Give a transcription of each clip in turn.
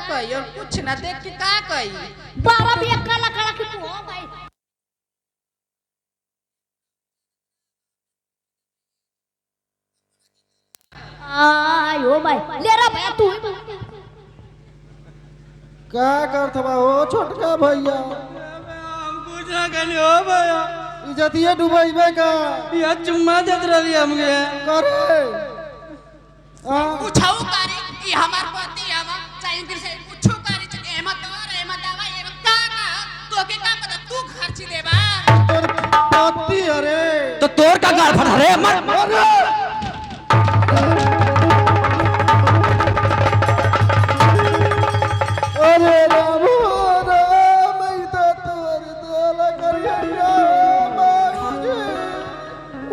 कही और कुछ ना देख के का कही। 12 भी काला काला के तू हो भाई। आयो भाई ले रा भैया तू का करत बा ओ छोटका भैया? हम कुछ ना कहनी हो भैया, इज्जतिया डुबाइबे का या चुम्मा देत रहली हमके करे पूछाऊ कारी कि हमार पति आवा चाहे इनके से पूछो कारी च एमा तोर एमा दवा एमा का तोके का पता तू खर्च देबा तोर पति अरे तो तोर का गाल फट रे मत अरे राम राम तो तोर दोला करिया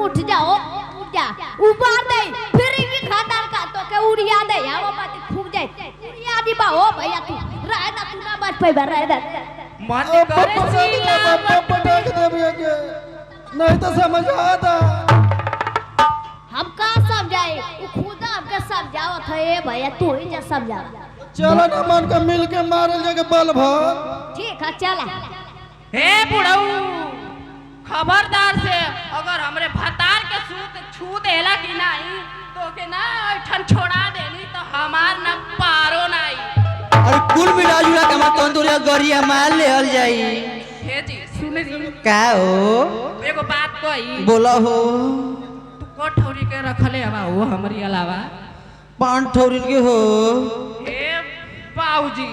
उठ जाओ उठ जा उबार दे फिर की खानदान का तो के उड़िया दे वो बात फूक जाए उड़िया दी बा हो भैया तू रह ना तू ना बच पे रह दे मन करे सीला पटक देबे के नहीं तो समझ आता। हम का समझाए वो खुद हमके समझाओ थे ए भैया तू ही जा समझा। चलो ना मन के मिल के मारल जाके बल भर। ठीक है चला। हे बुढ़ऊ खबरदार से अगर हमरे भतार के छू देला कि नहीं तो के ना ठन छोड़ा देनी तो हमार न पारो नहीं। अरे कुल मिला जुला के मत तंदूरिया गरिया मार ले हल जाई। हे जी सुन री का हो एगो बात कही बोला हो तू कोठौरी के रखले हवा हो हमरी अलावा 5 ठौरी के हो। हे बाऊजी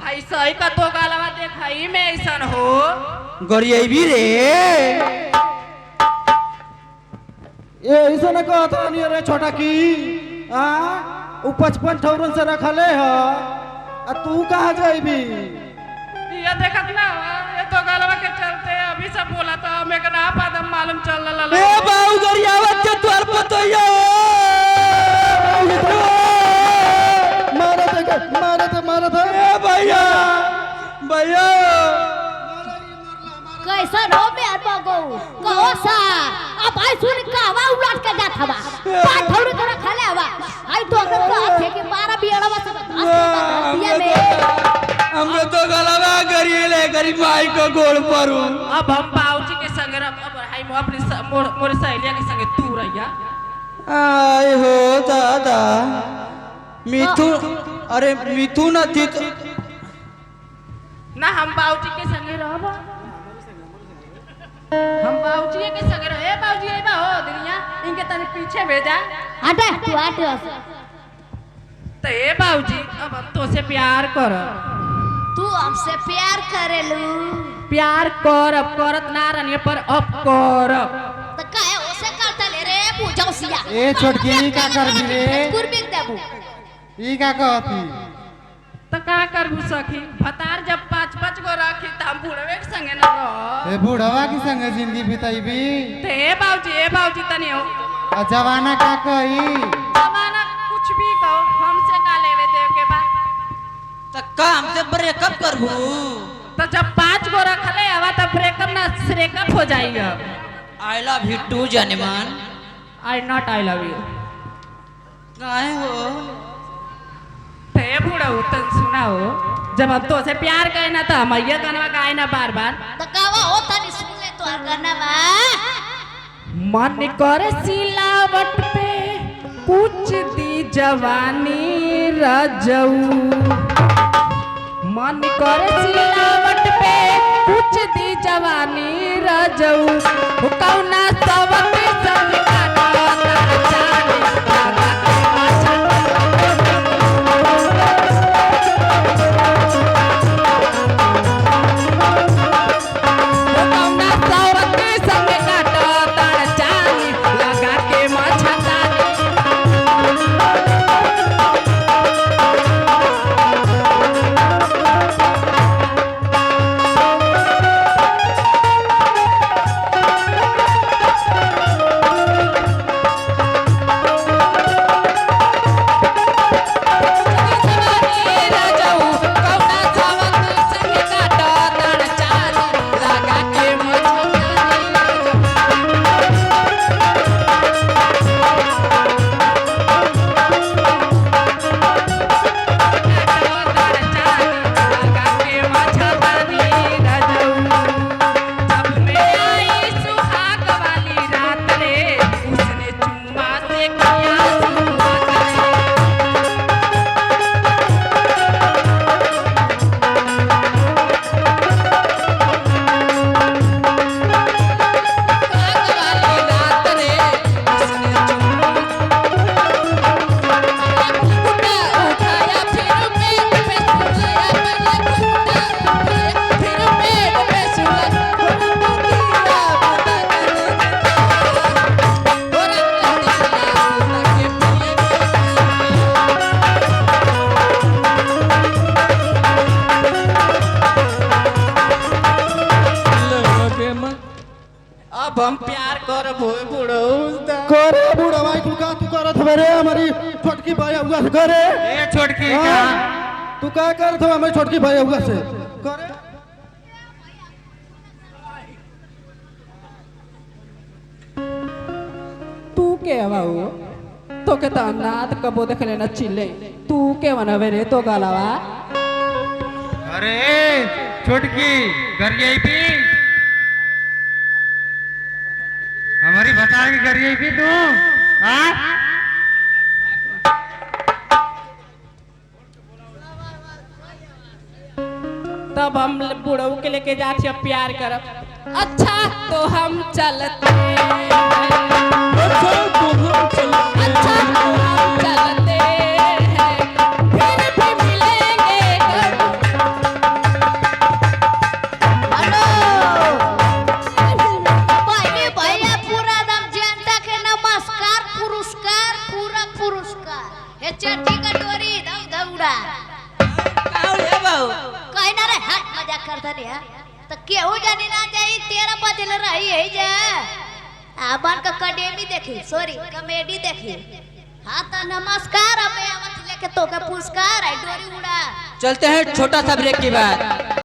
भाई सही का तो गालवा देखाई में ऐसन हो गरियाबी रे ये ऐसा न कहता नहीं रे छोटा की आ उ 55 ठौरन से रखले ह आ तू कहां जाइबी? ये देखत ना ये तो गालवा के चलते अभी सब बोला तो हमें का ना पता मालूम चल लला ए बाऊ गरियावत के तोर पतोया मारे थे ए भैया भैया कैसा रो बे बगो कहो सा अब भाई सुन का हवा उलट के जात हवा पाठ थोड़ी तरह खाले हवा हाय तो अगर का थे कि 12 बियड़वा सब दिया में हमने तो गलवा करिए ले गरीब भाई को गोड़ परू। अब हम बाऊजी के संग अब हाय अपनी मोर सहेलिया के संग तू रहिया आए हो दादा मिथुन अरे मिथुन थी तो ना हम बाऊजी के संग रहब हम बाऊजी के संग रह ए बाऊजी ए बा हो दुनिया इनके तने पीछे भेजा हटे तू हट तो ए बाऊजी अब हम तो से प्यार कर तू हमसे प्यार करेलू प्यार कर अब करत ना रहनी पर अब कर तो काहे ओसे करता ले रे पूछो सिया ए छोटकी का कर भी रे कुरबिक देबू ई का कहती तो का करबू सखी भतार जब 5-5 गो रखी त हम बुढ़वे के संगे ना रह ए बुढ़वा की संग जिंदगी बिताईबी तो ए बाऊजी तनी हो आ जवाना का कही जमाना कुछ भी कहो हमसे का लेवे देव के बा तो काम से ब्रेकअप करबू तो जब 5 गो रखले हवा तो ब्रेकअप ना श्रेकअप हो जाएगा। आई लव यू टू जनमान I not I love you काहे हो ते बुढ़ऊ तन सुनाओ जब हम तो से प्यार करे ना तो हम ये गाना गाए ना बार बार तो कावा हो तनी सुन ले तो गाना बा मन करे सिलावट पे कुछ दी जवानी रजऊ मन करे सिलावट पे कुछ दी जवानी रजऊ कौना सबक संग काटा जाने लगा के माचा कौना सबक संग काटा जाने लगा के माचा अब हम प्यार करब बुढ़ऊ करे बुढ़वा तू का तू करत हवे रे हमारी छोटकी भाई हुआ से करे ए छोटकी हाँ? तू का करत हवे हमारी छोटकी भाई हुआ से करे तू के हवाऊ तो के नाद कबो देख लेना चिल्ले तू के बनवे रे तो गलवा अरे छोटकी घर यही भी हमारी बता के घर यही भी तू हाँ तब हम बुढ़ऊ के लेके जाते प्यार करब अच्छा तो हम चलते हैं। अच्छा तो हम चलते हैं फिर भी मिलेंगे हेलो पहले भैया पूरा दम जनता के नमस्कार पुरस्कार पूरा पुरस्कार हे चट्टी कटोरी दम दौड़ा कहीं ना रे हाँ मजाक करता नहीं है तो केहू जानी ना जाई 13 बजल रही है जा आबान का कॉमेडी देखी सॉरी कॉमेडी देखी हाँ तो नमस्कार हमें आवत लेके तो का पुरस्कार है डोरी उड़ा चलते हैं छोटा सा ब्रेक के बाद